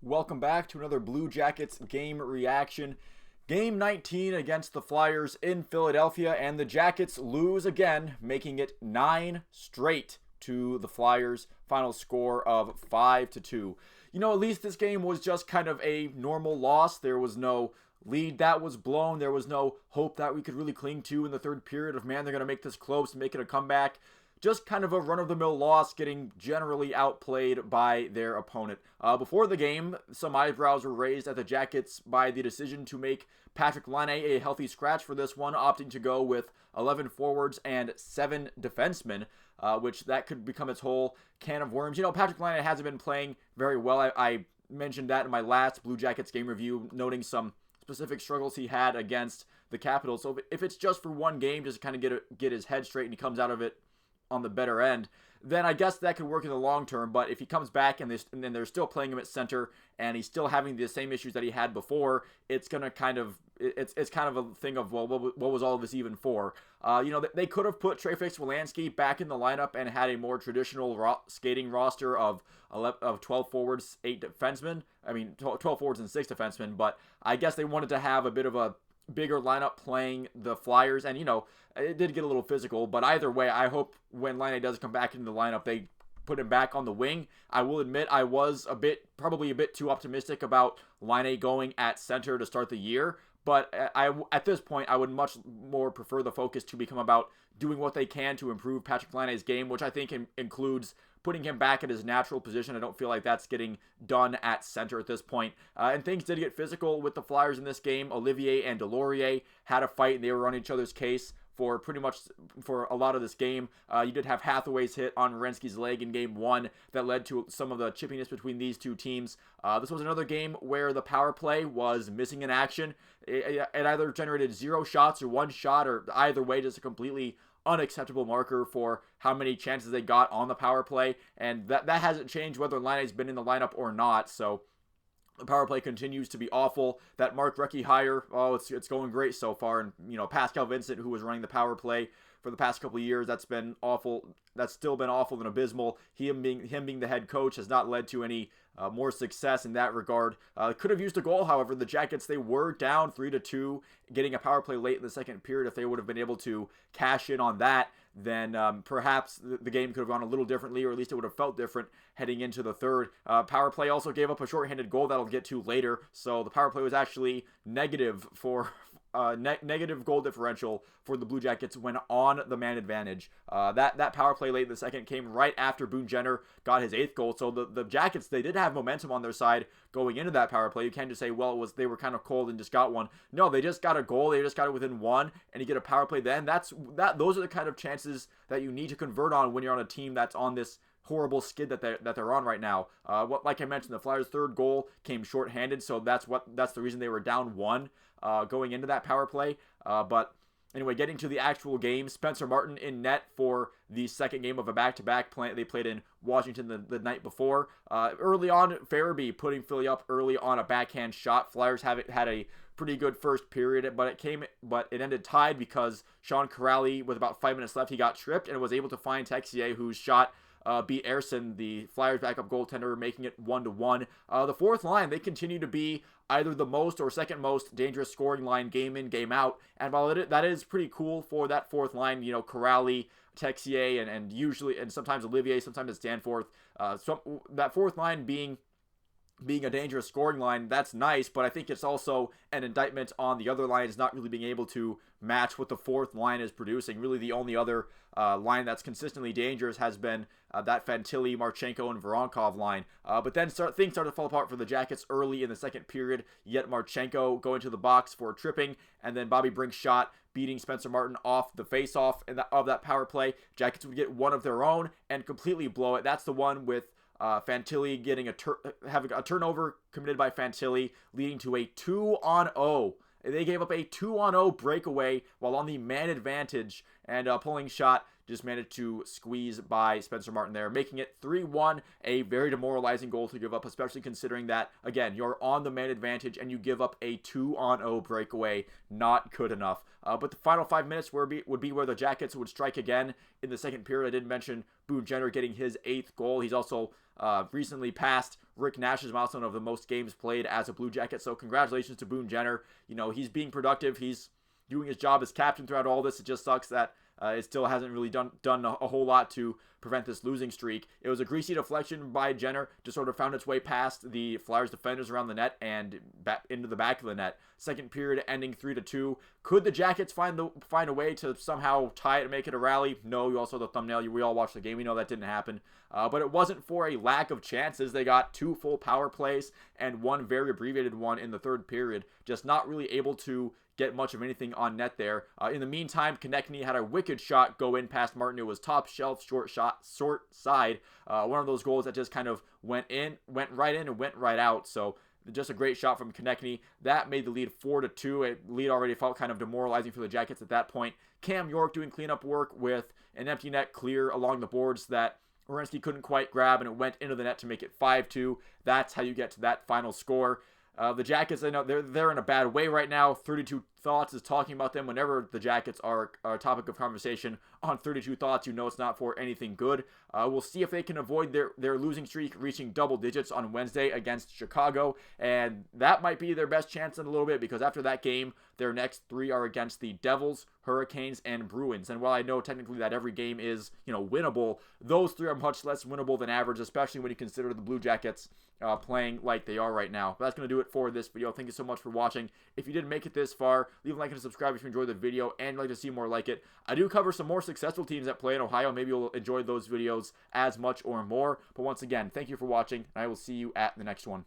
Welcome back to another Blue Jackets game reaction. Game 19 against the Flyers in Philadelphia, and the Jackets lose again, making it 9 straight to the Flyers. Final score of 5-2. At least this game was just kind of a normal loss. There was no lead that was blown. There was no hope that we could really cling to in the third period of, man, they're going to make this close, make it a comeback. Just kind of a run-of-the-mill loss, getting generally outplayed by their opponent. Before the game, some eyebrows were raised at the Jackets by the decision to make Patrik Laine a healthy scratch for this one, opting to go with 11 forwards and 7 defensemen, which that could become its whole can of worms. Patrik Laine hasn't been playing very well. I mentioned that in my last Blue Jackets game review, noting some specific struggles he had against the Capitals. So if it's just for one game, just to kind of get his head straight and he comes out of it on the better end, then I guess that could work in the long term. But if he comes back and then they're still playing him at center and he's still having the same issues that he had before, it's gonna kind of it's kind of a thing of, well, what was all of this even for? They could have put Trey Fix-Wolansky back in the lineup and had a more traditional skating roster of 12 forwards, 8 defensemen. 12 forwards and 6 defensemen. But I guess they wanted to have a bit of a bigger lineup playing the Flyers, and it did get a little physical. But either way, I hope when Laine does come back into the lineup, they put him back on the wing. I will admit I was probably a bit too optimistic about Laine going at center to start the year, but at this point I would much more prefer the focus to become about doing what they can to improve Patrik Laine's game, which I think includes putting him back at his natural position. I don't feel like that's getting done at center at this point. And things did get physical with the Flyers in this game. Olivier and Delorier had a fight, and they were on each other's case for a lot of this game. You did have Hathaway's hit on Werenski's leg in game 1 that led to some of the chippiness between these two teams. This was another game where the power play was missing in action. It either generated 0 shots or 1 shot, or either way, just a completely unacceptable marker for how many chances they got on the power play, and that hasn't changed whether Laine's been in the lineup or not. So the power play continues to be awful. That Mark Recchi hire, it's going great so far. And Pascal Vincent, who was running the power play for the past couple of years, that's been awful. That's still been awful and abysmal. Him being the head coach has not led to any more success in that regard. Could have used a goal, however. The Jackets, they were down 3-2, getting a power play late in the second period. If they would have been able to cash in on that, then perhaps the game could have gone a little differently, or at least it would have felt different heading into the third. Power play also gave up a shorthanded goal that I'll get to later, so the power play was actually negative for negative goal differential for the Blue Jackets when on the man advantage. That power play late in the second came right after Boone Jenner got his 8th goal, so the Jackets, they did have momentum on their side going into that power play. You can't just say, well, they were kind of cold and just got one. No, they just got a goal. They just got it within 1, and you get a power play then. Those are the kind of chances that you need to convert on when you're on a team that's on this horrible skid that they're on right now. Like I mentioned, the Flyers' 3rd goal came shorthanded, so that's the reason they were down 1 going into that power play. But anyway, getting to the actual game, Spencer Martin in net for the second game of a back-to-back they played in Washington the night before. Early on, Farabee putting Philly up early on a backhand shot. Flyers had a pretty good first period, but it ended tied because Sean Kuraly, with about 5 minutes left, he got tripped and was able to find Texier, whose shot beat Ersson, the Flyers' backup goaltender, making it 1-1. The fourth line, they continue to be either the most or second most dangerous scoring line game in, game out. And while that is pretty cool for that fourth line, Kuraly, Texier, and sometimes Olivier, sometimes it's Danforth. That fourth line being a dangerous scoring line, that's nice, but I think it's also an indictment on the other lines not really being able to match what the fourth line is producing. Really, the only other line that's consistently dangerous has been that Fantilli, Marchenko, and Voronkov line. But then things started to fall apart for the Jackets early in the second period. Yet Marchenko going to the box for tripping, and then Bobby Brink's shot beating Spencer Martin off the face-off of that power play. Jackets would get one of their own and completely blow it. That's the one with Fantilli getting having a turnover committed by Fantilli, leading to a 2-on-0. They gave up a 2-on-0 breakaway while on the man advantage, and pulling shot just managed to squeeze by Spencer Martin there, making it 3-1, a very demoralizing goal to give up, especially considering that, again, you're on the man advantage and you give up a 2-on-0 breakaway. Not good enough. But the final 5 minutes would be where the Jackets would strike again in the second period. I did mention Boone Jenner getting his 8th goal. He's also recently passed Rick Nash's milestone of the most games played as a Blue Jacket. So congratulations to Boone Jenner. You know, he's being productive. He's doing his job as captain throughout all this. It just sucks that it still hasn't really done a whole lot to prevent this losing streak. It was a greasy deflection by Jenner, just sort of found its way past the Flyers defenders around the net and back into the back of the net. Second period ending 3-2. Could the Jackets find a way to somehow tie it and make it a rally? No, you all saw the thumbnail. We all watched the game. We know that didn't happen. But it wasn't for a lack of chances. They got 2 full power plays and 1 very abbreviated one in the third period. Just not really able to get much of anything on net there. In the meantime, Konechny had a wicked shot go in past Martin. It was top shelf, short side. One of those goals that just kind of went right in and went right out. So just a great shot from Konechny. That made the lead 4-2. A lead already felt kind of demoralizing for the Jackets at that point. Cam York doing cleanup work with an empty net clear along the boards that Werenski couldn't quite grab, and it went into the net to make it 5-2. That's how you get to that final score. The Jackets, I know they're in a bad way right now. 32 Thoughts is talking about them whenever the Jackets are a topic of conversation on 32 Thoughts. You know it's not for anything good. We'll see if they can avoid their losing streak reaching double digits on Wednesday against Chicago, and that might be their best chance in a little bit, because after that game, their next 3 are against the Devils, Hurricanes, and Bruins. And while I know technically that every game is, winnable, those 3 are much less winnable than average, especially when you consider the Blue Jackets playing like they are right now. But that's going to do it for this video. Thank you so much for watching. If you did make it this far, leave a like and subscribe if you enjoyed the video and like to see more like it. I do cover some more successful teams that play in Ohio. Maybe you'll enjoy those videos as much or more. But once again, thank you for watching, and I will see you at the next one.